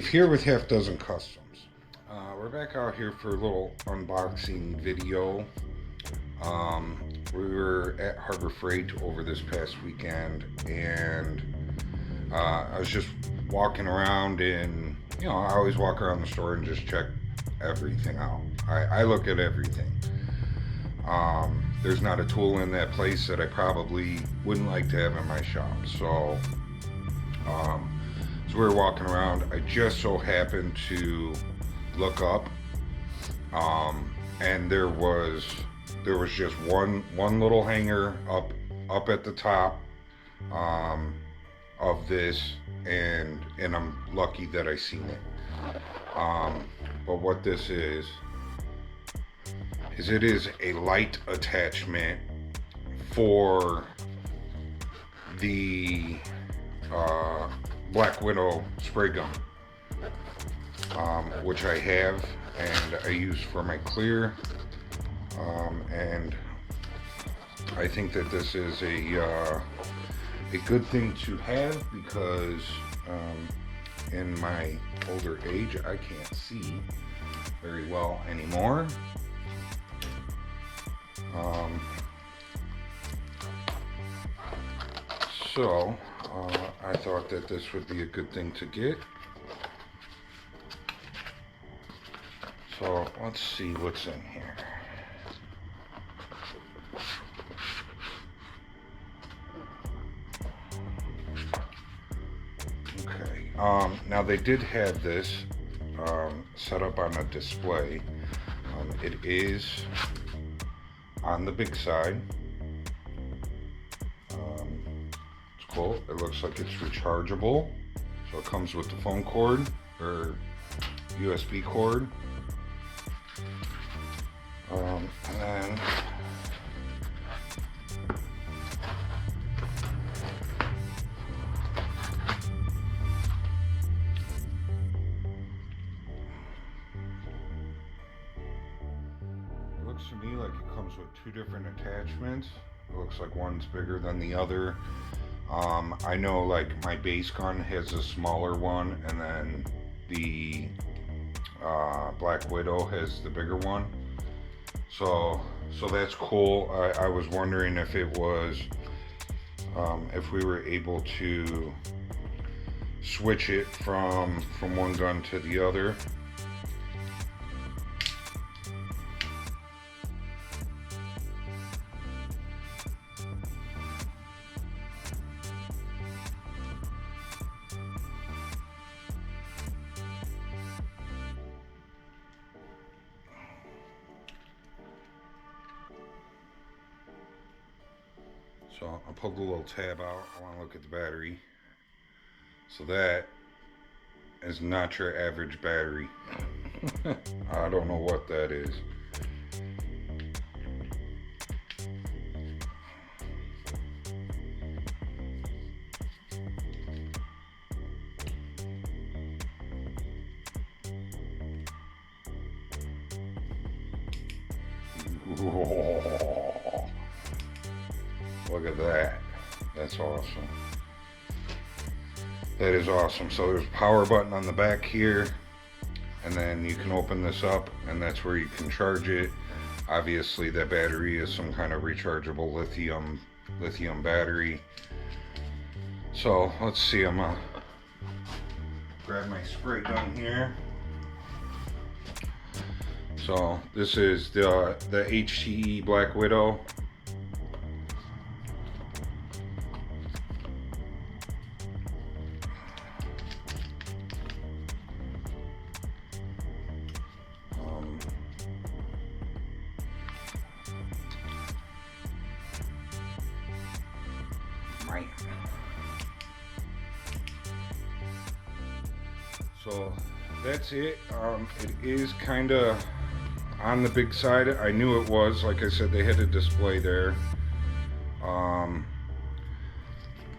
here with Half Dozen Customs. We're back out here for a little unboxing video. We were at Harbor Freight over this past weekend, and I was just walking around, and I always walk around the store and just check everything out. I look at everything. There's not a tool in that place that I probably wouldn't like to have in my shop. So we were walking around. I just so happened to look up, and there was just one little hanger up at the top of this, and I'm lucky that I seen it. But what this is it is a light attachment for the Black Widow spray gun, which I have and I use for my clear, and I think that this is a good thing to have because in my older age I can't see very well anymore. So I thought that this would be a good thing to get. So let's see what's in here. Okay, now they did have this set up on a display. It is on the big side. It's cool. It looks like it's rechargeable. So it comes with the phone cord or USB cord. And then it looks to me like it comes with two different attachments. It looks like one's bigger than the other. I know like my base gun has a smaller one, and then the Black Widow has the bigger one. So that's cool. I was wondering if it was if we were able to switch it from one gun to the other. So I'll pull the little tab out. I want to look at the battery. So that is not your average battery. I don't know what that is. Whoa. Look at that. That's awesome. That is awesome. So there's a power button on the back here, and then you can open this up, and that's where you can charge it. Obviously that battery is some kind of rechargeable lithium battery. So let's see, I'm gonna grab my spray gun here. So this is the HTE Black Widow. So that's it. It is kind of on the big side. I knew it was. Like I said, they had a display there.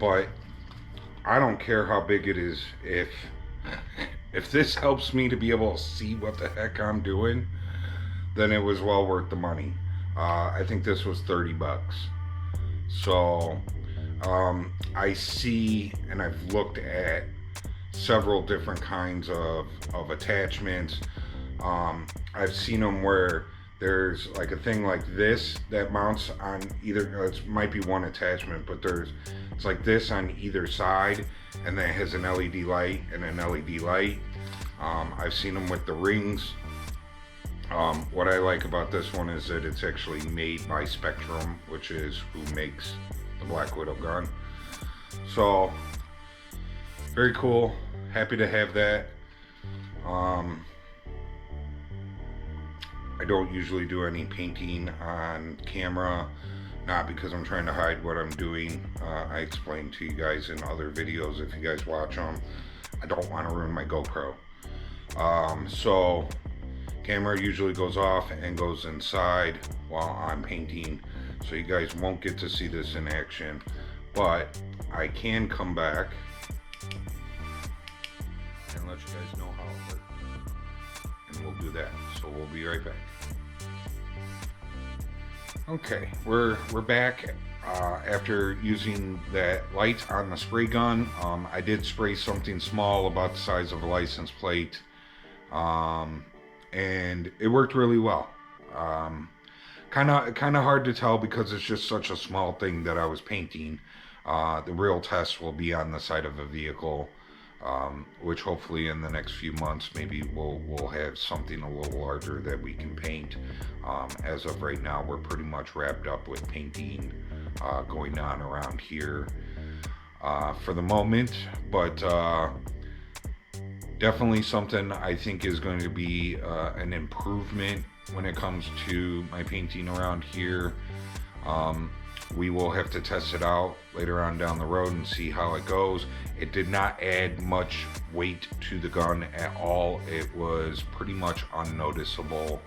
But I don't care how big it is. If this helps me to be able to see what the heck I'm doing, then it was well worth the money. I think this was 30 bucks. So I see, and I've looked at several different kinds of attachments. I've seen them where there's like a thing like this that mounts on either, it might be one attachment, but it's like this on either side, and then it has an LED light and an LED light. I've seen them with the rings. What I like about this one is that it's actually made by Spectrum, which is who makes the Black Widow gun. So very cool, happy to have that. I don't usually do any painting on camera, not because I'm trying to hide what I'm doing. I explained to you guys in other videos if you guys watch them. I don't want to ruin my GoPro. So camera usually goes off and goes inside while I'm painting, so you guys won't get to see this in action, but I can come back and let you guys know how it works, and we'll do that. So we'll be right back. Okay, we're back after using that light on the spray gun. I did spray something small about the size of a license plate, and it worked really well. Kind of hard to tell because it's just such a small thing that I was painting. The real test will be on the side of a vehicle, which hopefully in the next few months maybe we'll have something a little larger that we can paint. As of right now, we're pretty much wrapped up with painting going on around here for the moment, but definitely something I think is going to be an improvement when it comes to my painting around here. We will have to test it out later on down the road and see how it goes. It did not add much weight to the gun at all. It was pretty much unnoticeable.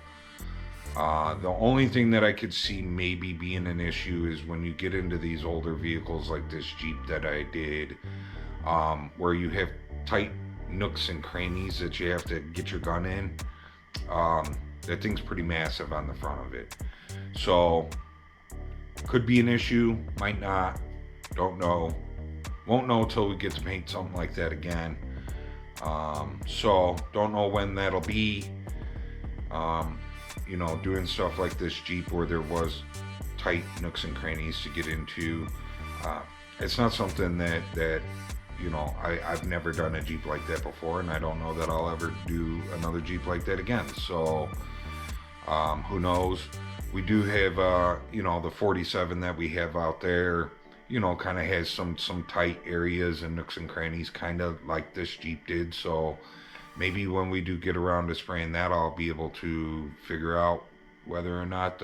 The only thing that I could see maybe being an issue is when you get into these older vehicles like this Jeep that I did, where you have tight nooks and crannies that you have to get your gun in. That thing's pretty massive on the front of it. So could be an issue, might not, don't know. Won't know till we get to paint something like that again. So don't know when that'll be. You know, doing stuff like this Jeep where there was tight nooks and crannies to get into. It's not something that you know, I've never done a Jeep like that before, and I don't know that I'll ever do another Jeep like that again. So who knows? We do have you know, the 47 that we have out there, you know, kind of has some tight areas and nooks and crannies, kind of like this Jeep did. So maybe when we do get around to spraying that, I'll be able to figure out whether or not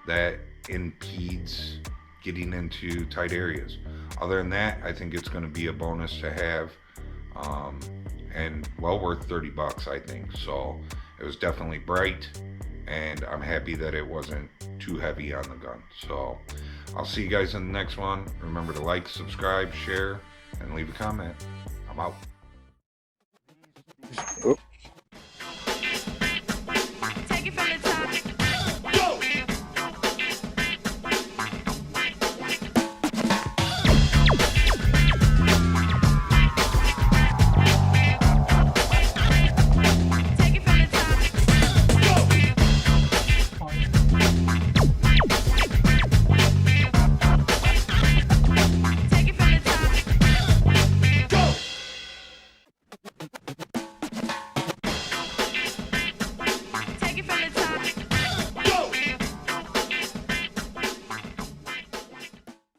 that impedes getting into tight areas. Other than that, I think it's going to be a bonus to have, and well worth $30, I think. So it was definitely bright, and I'm happy that it wasn't too heavy on the gun. So I'll see you guys in the next one. Remember to like, subscribe, share, and leave a comment. I'm out.